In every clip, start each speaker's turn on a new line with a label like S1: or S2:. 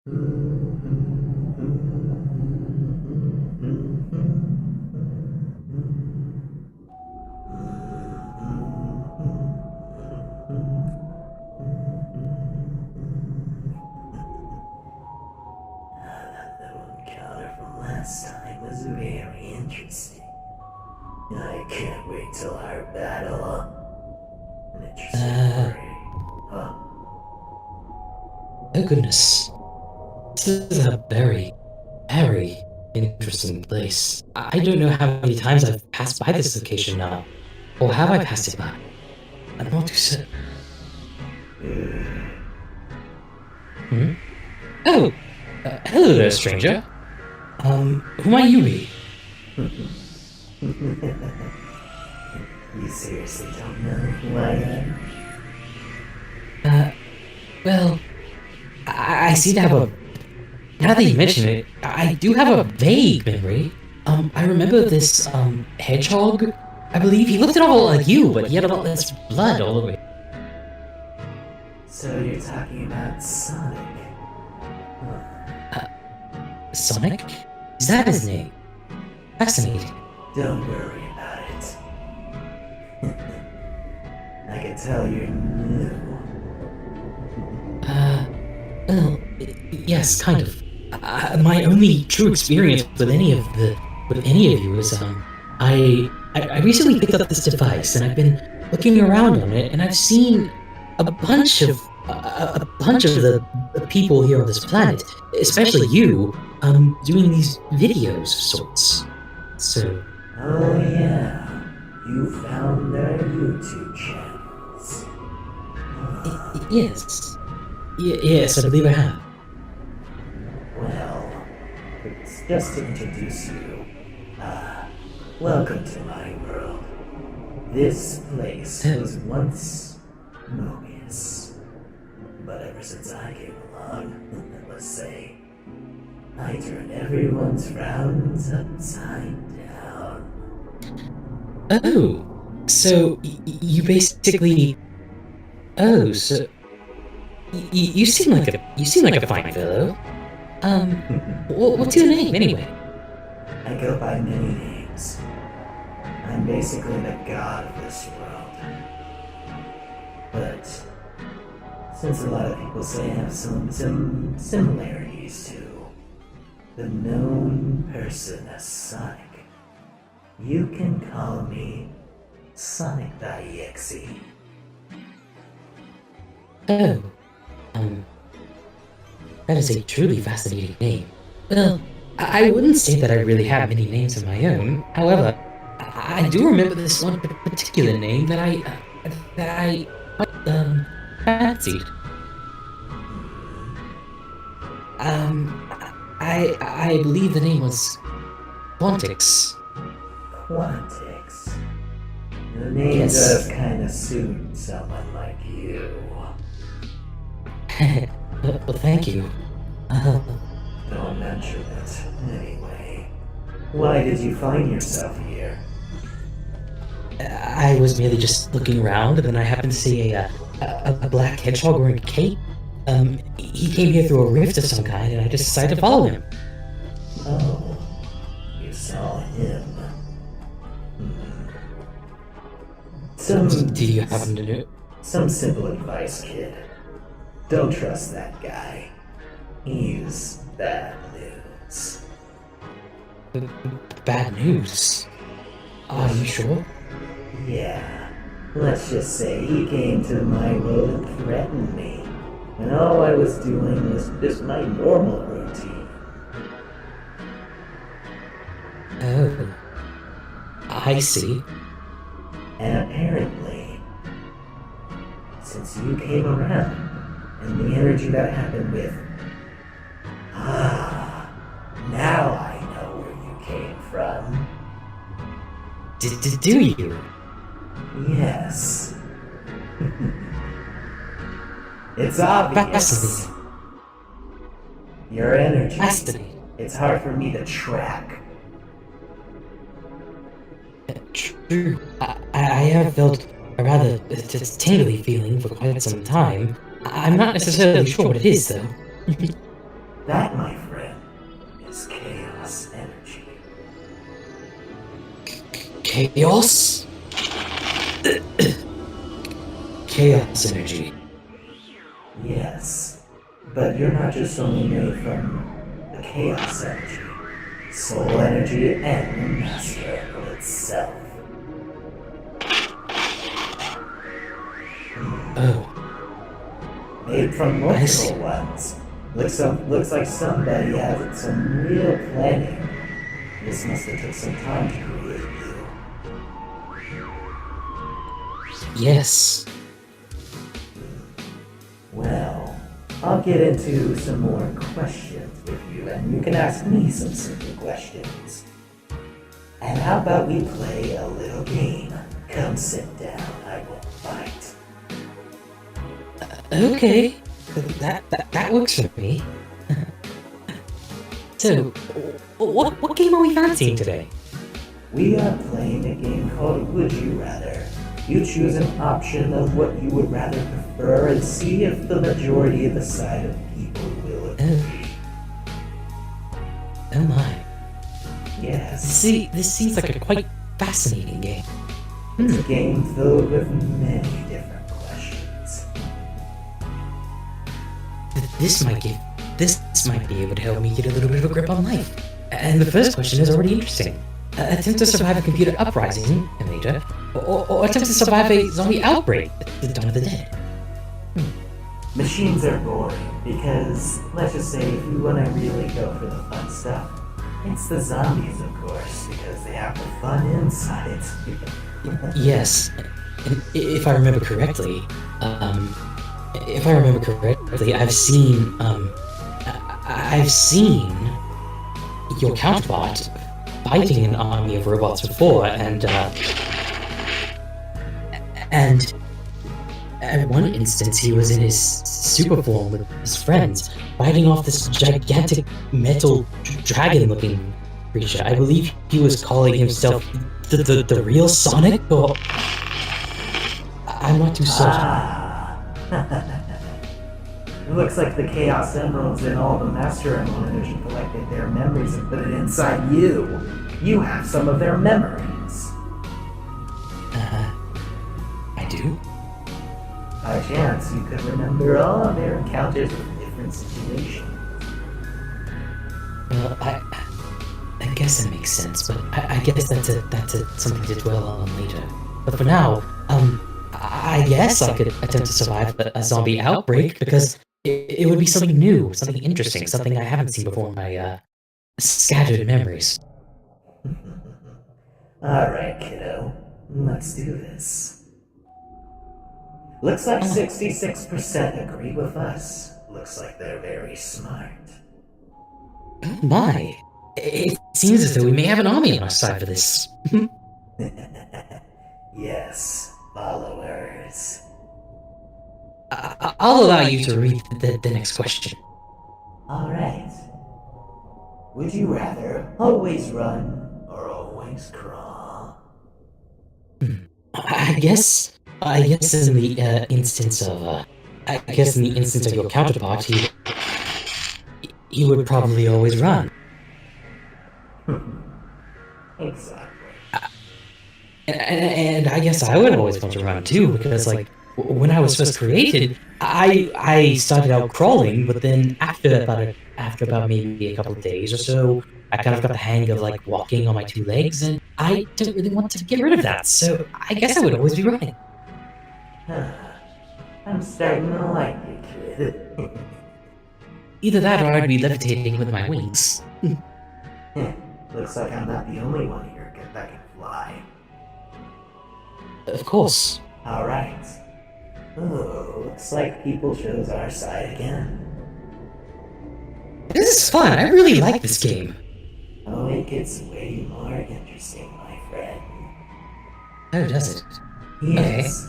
S1: That little encounter from last time was very interesting. I can't wait till our battle. An interesting story. Huh?
S2: Oh goodness. This is a very interesting place. I don't know how many times I've passed by this location now. Or have I passed it by? I'm not too certain. Hmm? Oh! Hello there, stranger. Who might you be?
S1: You seriously don't know who I am?
S2: Well, I seem to have a... Now that you mention it, I do have a vague memory. I remember this, hedgehog. I believe he looked an awful lot like you, but he had a lot less blood all over him.
S1: So you're talking about Sonic?
S2: Sonic? Is that his name? Fascinating.
S1: Don't worry about it. I can tell you're new.
S2: Well, yes, kind of. My only true experience with any of you is, I recently picked up this device, and I've been looking around on it, and I've seen a bunch of the people here on this planet, especially you, doing these videos of sorts. So...
S1: Oh yeah, you found their YouTube channels.
S2: Yes. Yes, I believe I have.
S1: Well, it's just to introduce you. Welcome to my world. This place was once Mobius. But ever since I came along, let's say, I turned everyone's frowns upside down.
S2: Oh, so you basically... Oh, so... You seem like a fine fellow. What's your name, anyway?
S1: I go by many names. I'm basically the god of this world. But since a lot of people say I have some similarities to the known person as Sonic, you can call me Sonic.exe.
S2: Oh, that is a truly fascinating name. Well, I wouldn't say that I really have many names of my own. However, I do remember this one particular name that I fancied. I believe the name was Quantix.
S1: Quantix? The name
S2: Yes.
S1: does kinda suit someone like you.
S2: Well, thank you.
S1: Don't mention it. Anyway, why did you find yourself here?
S2: I was merely just looking around, and then I happened to see a black hedgehog wearing a cape. He came here through a rift of some kind, and I just decided to follow him.
S1: Oh, you saw him.
S2: Do you happen to know?
S1: Some simple advice, kid. Don't trust that guy. He's bad news.
S2: Bad news? Are you sure?
S1: Yeah. Let's just say he came to my world and threatened me. And all I was doing was just my normal routine.
S2: Oh. I see.
S1: And apparently, since you came around, and the energy that happened with... now I know where you came from.
S2: Do you?
S1: Yes. It's obvious.
S2: Fascinating.
S1: Your energy.
S2: Fascinating.
S1: It's hard for me to track.
S2: True. I have felt a rather tingly feeling for quite some time. I'm not necessarily sure what it is, though.
S1: That, my friend, is chaos energy.
S2: Chaos? Chaos energy.
S1: Yes, but you're not just only made from the chaos energy, soul energy, and the master emerald itself.
S2: Oh,
S1: Made from
S2: I see.
S1: multiple ones. Looks like somebody had some real planning. This must have took some time to create you.
S2: yes.
S1: Well, I'll get into some more questions with you, and you can ask me some simple questions. And how about we play a little game? Come sit down, I will fight.
S2: Okay. That works for me. So, what game are we fancying today?
S1: We are playing a game called Would You Rather. You choose an option of what you would rather prefer and see if the majority of the side of people will agree.
S2: Oh my.
S1: Yes,
S2: See, this seems like a quite fascinating game.
S1: it's a game filled with many different questions.
S2: This might be able to help me get a little bit of a grip on life. And the first question is already interesting. Attempt to survive a computer uprising, later, or attempt to survive a zombie outbreak, the Dawn of the Dead.
S1: Machines are boring because, let's just say, if you want to really go for the fun stuff, it's the zombies, of course, because they have the fun inside.
S2: Yes, and if I remember correctly, I've seen your counterpart fighting an army of robots before, and at one instance he was in his super form with his friends, fighting off this gigantic metal dragon-looking creature. I believe he was calling himself the real Sonic, or I'm not too certain.
S1: Ah. It looks like the Chaos Emeralds and all the Master Emerald Energy collected their memories and put it inside you. You have some of their memories.
S2: I do?
S1: By chance, you could remember all of their encounters with different situations.
S2: Well, I guess that makes sense, but I guess that's something to dwell on later. But for now, I guess I could attempt to survive a zombie outbreak, because it would be something new, something interesting, something I haven't seen before in my scattered memories.
S1: Alright, kiddo. Let's do this. Looks like 66% agree with us. Looks like they're very smart.
S2: Oh my! It seems as though we may have an army on our side for this.
S1: Yes, followers.
S2: I'll allow you to read the next question.
S1: Alright. Would you rather always run or always crawl?
S2: I guess in the instance of your counterpart, he would probably always run.
S1: Exactly.
S2: And I guess I would always want to run too, because like when I was first created, I started out crawling, but then after about maybe a couple of days or so, I kind of got the hang of like walking on my two legs, and I didn't really want to get rid of that. So I guess I would always be running.
S1: I'm starting to like you, kid.
S2: Either that, or I'd be levitating with my wings.
S1: Looks like I'm not the only one here that can fly.
S2: Of course.
S1: Alright. Oh, looks like people chose our side again.
S2: This is fun. I really like this game.
S1: Oh, it gets way more interesting, my friend.
S2: Oh, does it?
S1: Yes.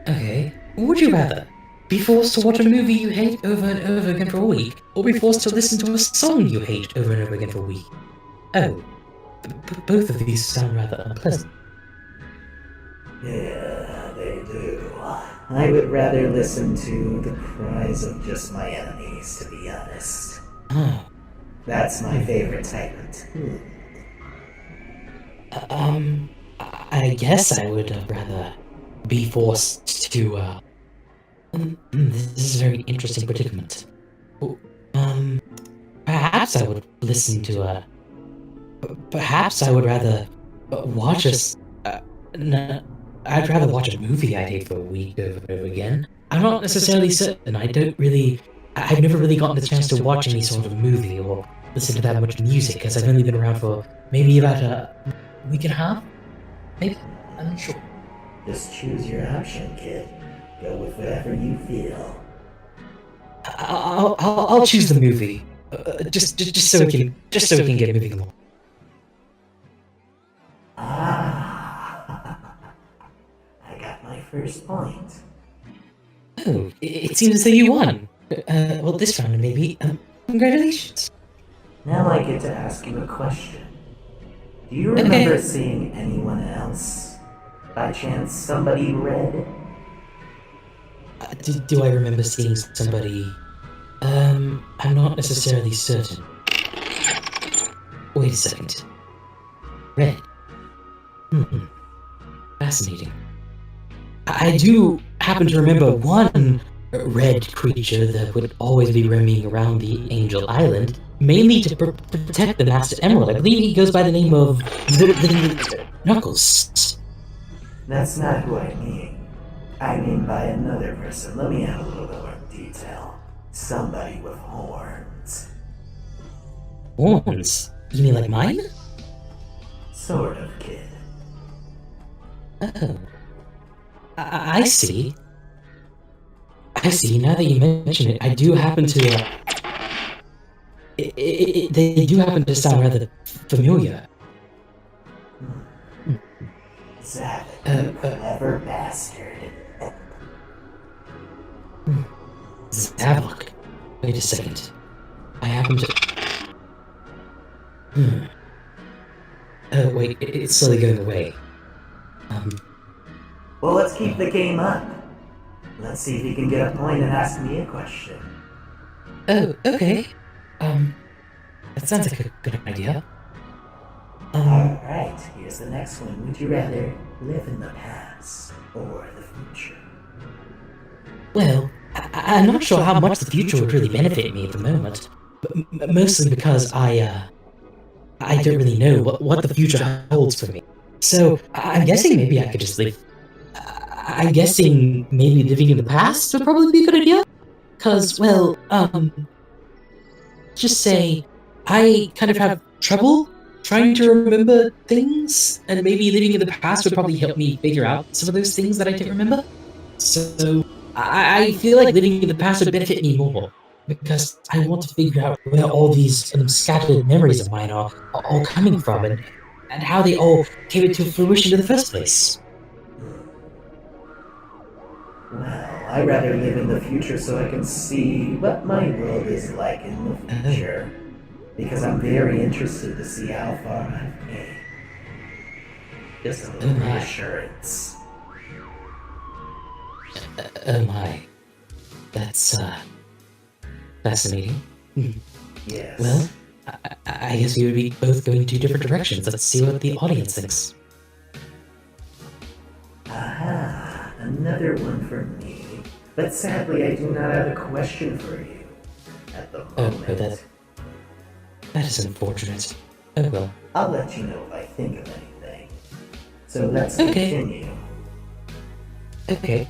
S2: Okay. Would you rather be forced to watch a movie you hate over and over again for a week, or be forced to listen to a song you hate over and over again for a week? Oh, both of these sound rather unpleasant.
S1: Yeah, they do. I would rather listen to the cries of just my enemies, to be honest.
S2: Oh.
S1: That's my favorite type of tune.
S2: I guess I would rather be forced to, this is a very interesting predicament. Perhaps I would listen to perhaps I would rather watch no, I'd rather watch a movie I'd hate for a week over and over again. I'm not necessarily certain. I've never really gotten the chance to watch any sort of movie or listen to that much music, as I've only been around for maybe about a week and a half? Maybe? I'm not sure.
S1: Just choose your option, kid. Go with whatever you feel.
S2: I'll choose the movie. Just so we can get moving along.
S1: Ah, I got my first point.
S2: Oh, it seems as though you won. Well, this round maybe. Congratulations.
S1: Now I get to ask you a question. Do you remember seeing anyone else? By chance, somebody red?
S2: Do I remember seeing somebody? I'm not necessarily certain. Wait a second. Red. Fascinating. I do happen to remember one red creature that would always be roaming around the Angel Island, mainly to protect the Master Emerald. I believe he goes by the name of Knuckles.
S1: That's not who I mean. I mean by another person. Let me add a little bit more detail. Somebody with horns.
S2: Horns? You mean like mine?
S1: Sort of, kid.
S2: Oh. I see. I see. Now that you mention it, I do happen to, they do happen to sound rather familiar.
S1: Zavik, you clever bastard.
S2: Zavok. Wait a second. I happen to... Oh, wait, it's slowly going away.
S1: Well, let's keep the game up. Let's see if you can get a point and ask me a question.
S2: Oh, okay. That sounds like a good idea.
S1: Alright, here's the next one. Would you rather live in the past or the future?
S2: Well, I'm not sure how much the future would really benefit me at the moment, but mostly because I don't really know what the future holds for me. So, I'm guessing maybe I could just live... I'm guessing maybe living in the past would probably be a good idea? Cause, well, just say, I kind of have trouble trying to remember things, and maybe living in the past would probably help me figure out some of those things that I didn't remember. So, I feel like living in the past would benefit me more, because I want to figure out where all these scattered memories of mine are all coming from, and how they all came into fruition in the first place.
S1: Well, I'd rather live in the future so I can see what my world is like in the future. Because I'm very interested to see how far I've came. Just a little reassurance.
S2: Oh my. That's, fascinating.
S1: Yes.
S2: Well, I guess we would be both going two different directions. Let's see what the audience thinks.
S1: Aha, another one for me. But sadly, I do not have a question for you at the moment.
S2: That is unfortunate. Oh well.
S1: I'll let you know if I think of anything. So let's continue.
S2: Okay.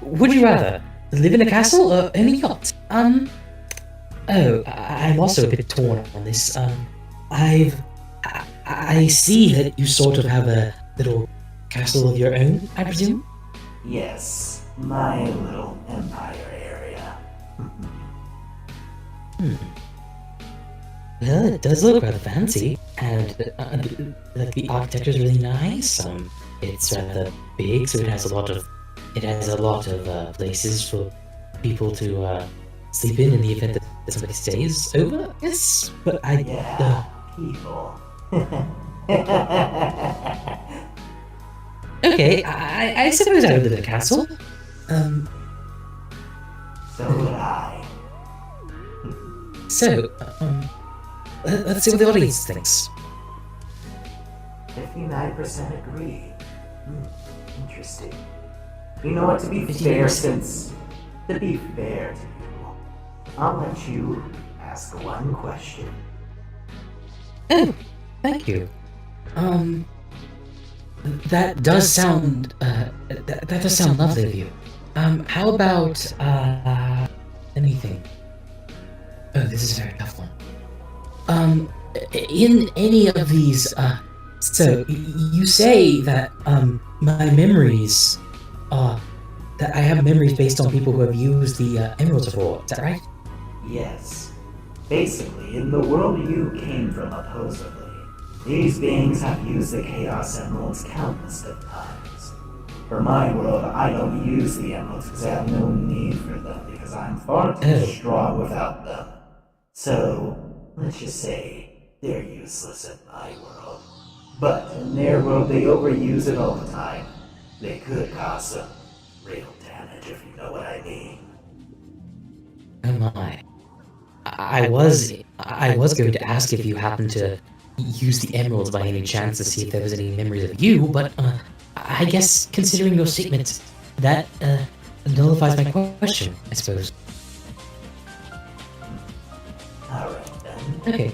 S2: Would you rather live in a castle or in a yacht? I'm also a bit torn on this. I see that you sort of have a little castle of your own, I presume?
S1: Yes, my little empire area.
S2: Well, it does look rather fancy, and the architecture is really nice. It's rather big, so it has a lot of places for people to sleep in the event that somebody stays over. Yes, but
S1: people.
S2: Okay, I suppose I would live in a castle.
S1: So would I.
S2: So, let's see what the audience thinks.
S1: 59% agree. Interesting. You know what, to be fair to you, I'll let you ask one question.
S2: Oh, thank you. That does sound, that does sound lovely of you. How about, let me think. Oh, this is a very tough one. In any of these, so you say that, my memories, that I have memories based on people who have used the, Emeralds before, is that right?
S1: Yes. Basically, in the world you came from, supposedly, these beings have used the Chaos Emeralds countless of times. For my world, I don't use the emeralds because I have no need for them because I'm far too strong without them. So, let's just say, they're useless in my world. But in their world, they overuse it all the time. They could cause some real damage, if you know what I mean.
S2: Oh my. I was going to ask if you happened to use the emeralds by any chance to see if there was any memories of you, but I guess considering your statement, that nullifies my question, I suppose.
S1: Alright then.
S2: Okay.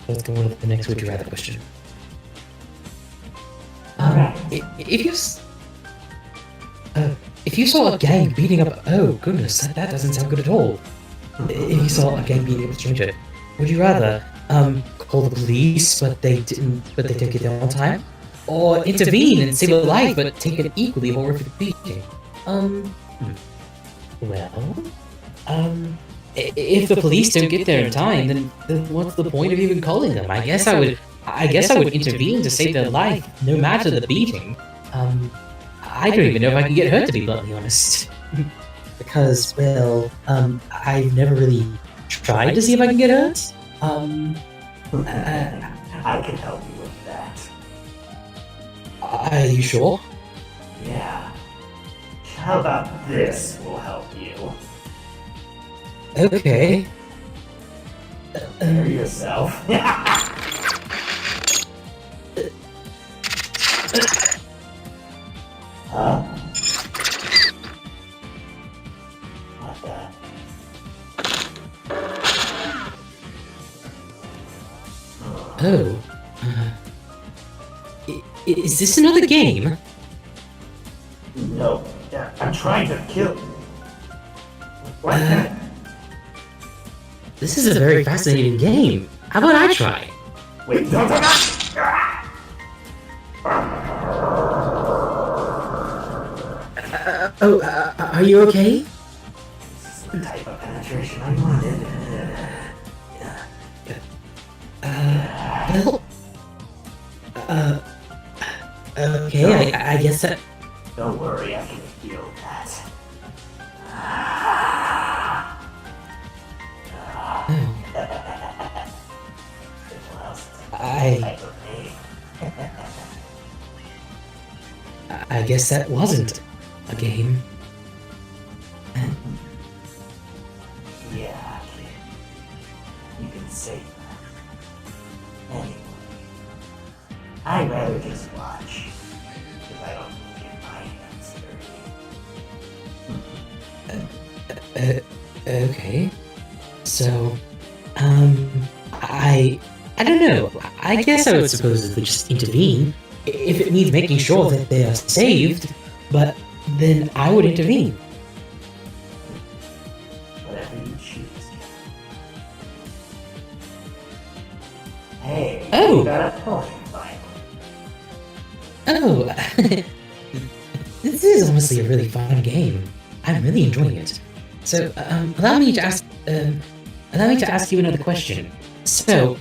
S2: Let's go on to the next would you rather question.
S1: Alright.
S2: If you saw a gang beating up, oh goodness, that doesn't sound good at all. If you saw a gang beating up a stranger, would you rather call the police but they took it down on time, or intervene and save a life but take an equally horrific beating? If the police don't get there in time, then what's the point of even calling them? I guess I would intervene to save their life, no matter the beating. I don't even know if I can get hurt, to be bluntly honest. Because, well, I've never really tried to see if I can get hurt.
S1: I can help you with that.
S2: Are you sure?
S1: Yeah. How about this will help you?
S2: Okay.
S1: Prepare yourself. Huh? What the?
S2: Oh. Is this another game?
S1: No. Yeah, I'm trying to kill. What?
S2: This is a very fascinating game. How about I try?
S1: Wait, no.
S2: Are you okay?
S1: This is the type of penetration I wanted.
S2: Okay, I guess that...
S1: Don't worry, I can feel that.
S2: I guess that wasn't a game.
S1: Yeah, kid. You can say that. Anyway, I'd rather just watch. Because I don't get my hands dirty.
S2: Okay. So, I don't know. I guess I would supposedly just intervene if it means making sure that they are saved, but then I would intervene.
S1: Whatever you choose. Hey,
S2: Oh.
S1: you got a point, finally.
S2: Oh, this is honestly a really fun game. I'm really enjoying it. So, allow me to ask you another question. So,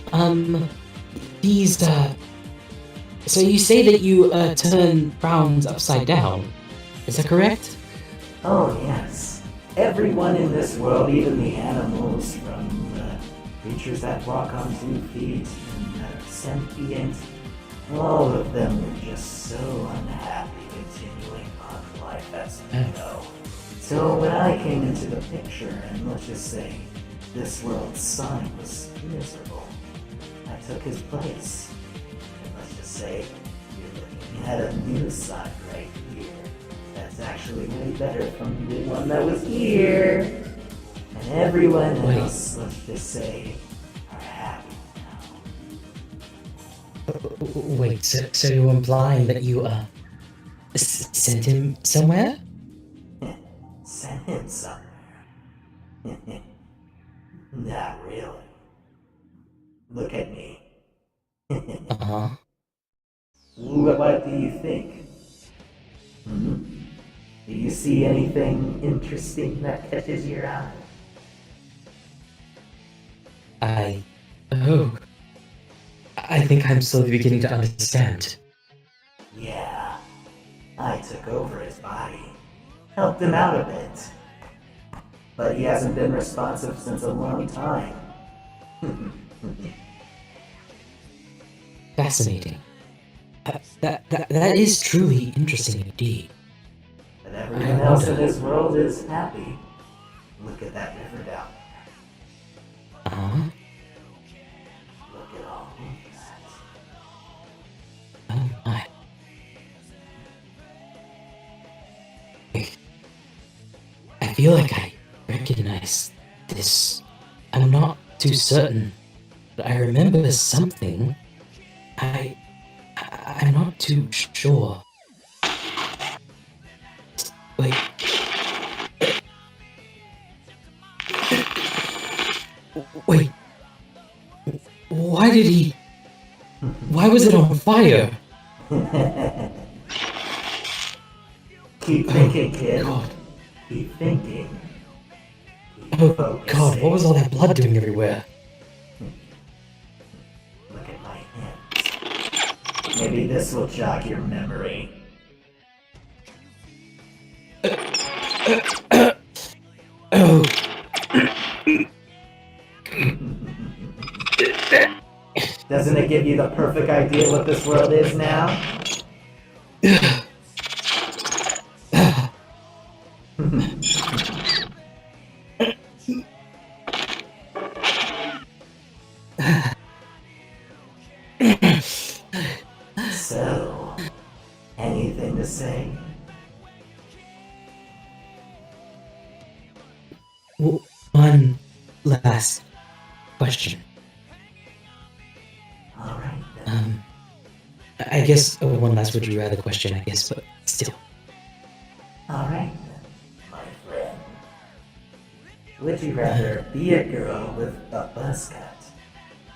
S2: these, so you say that you, turn rounds upside down. Is that correct?
S1: Oh, yes. Everyone in this world, even the animals, from creatures that walk on 2 feet and sentient, all of them were just so unhappy continuing on life as we know. So when I came into the picture, and let's just say this world's son was miserable, I took his place. And let's just say you're looking at a new son right here. That's actually way better from the one that was here. And everyone else, let's just say, are happy now.
S2: Wait, so you're implying that you, sent him somewhere?
S1: Send him somewhere. Not really. Look at me.
S2: Uh-huh.
S1: What do you think? Do you see anything interesting that catches your eye?
S2: Oh. I think I'm slowly beginning to understand.
S1: Yeah. I took over his body. Helped him out a bit. But he hasn't been responsive since a long time.
S2: Fascinating. That is truly interesting indeed.
S1: But everyone else in this world is happy. Look at that river down there.
S2: Uh-huh.
S1: Look at all that.
S2: Oh my. I feel like I recognize this. I'm not too certain, but I remember something. I'm not too sure. Wait. Wait. Why was it on fire?
S1: Keep thinking, kid.
S2: God.
S1: Keep thinking. Keep
S2: Oh
S1: focusing.
S2: God, what was all that blood doing everywhere?
S1: Look at my hands. Maybe this will jog your memory.
S2: Oh.
S1: Doesn't it give you the perfect idea what this world is now? So, anything to say?
S2: One last question.
S1: Alright then.
S2: I guess one last would you rather question, I guess, but still.
S1: Alright then, my friend. Would you rather be a girl with a buzz cut,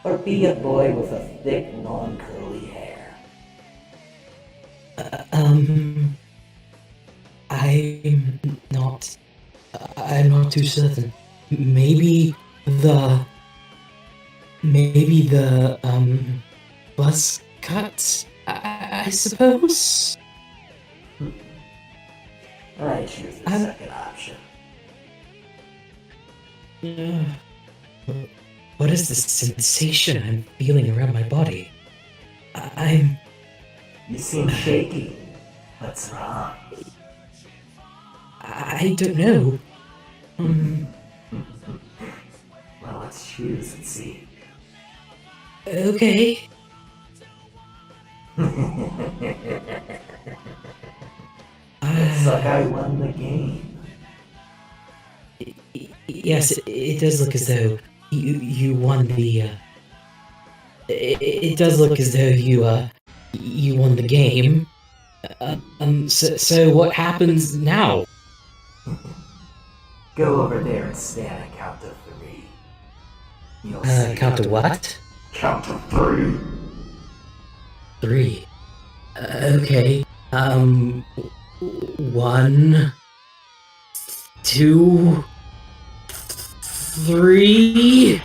S1: or be a boy with a thick, long, curly hair?
S2: I'm not too certain. Maybe the, buzz cut, I suppose?
S1: I choose the second option.
S2: What is this sensation I'm feeling around my body? I'm...
S1: You seem shaky. What's wrong?
S2: I don't know.
S1: Well, let's choose and see.
S2: Okay.
S1: Looks like I won the game.
S2: Yes, it does look as though you won the, it does look as though you won the game. So what happens now?
S1: Go over there and stand and count to 3. You'll see.
S2: Count to what?
S1: Count to 3.
S2: 3. Okay. 1, 2, 3.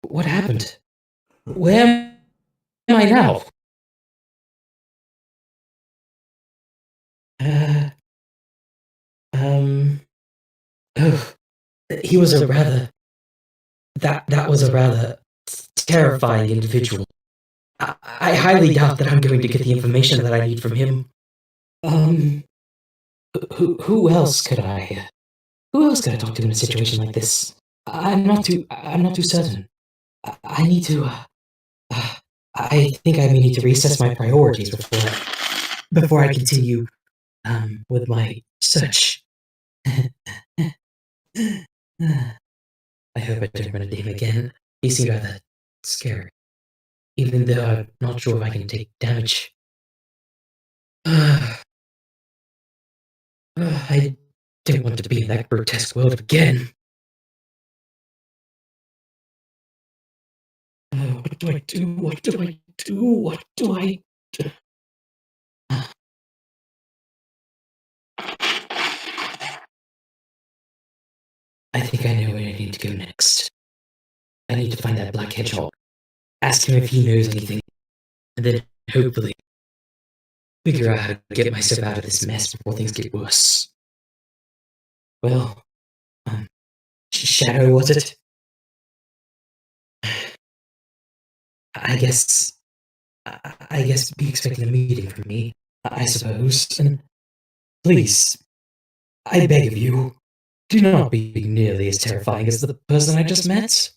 S2: What happened? Where am I now? he was a rather that was a rather terrifying individual. I highly doubt that I'm going to get the information that I need from him. Um, who else could I? Who else could I talk to in a situation like this? I'm not too certain. I need to. I think I may need to reassess my priorities before I continue with my search. I hope I don't run into him again. He seemed rather scary, even though I'm not sure if I can take damage. I don't want to be in that grotesque world again. What do I do? What do I do? What do I do? I think I know where I need to go next. I need to find that black hedgehog, ask him if he knows anything, and then hopefully figure out how to get myself out of this mess before things get worse. Well, Shadow, was it? I guess. I guess be expecting a meeting from me, I suppose. And please, I beg of you, do not be nearly as terrifying as the person I just met.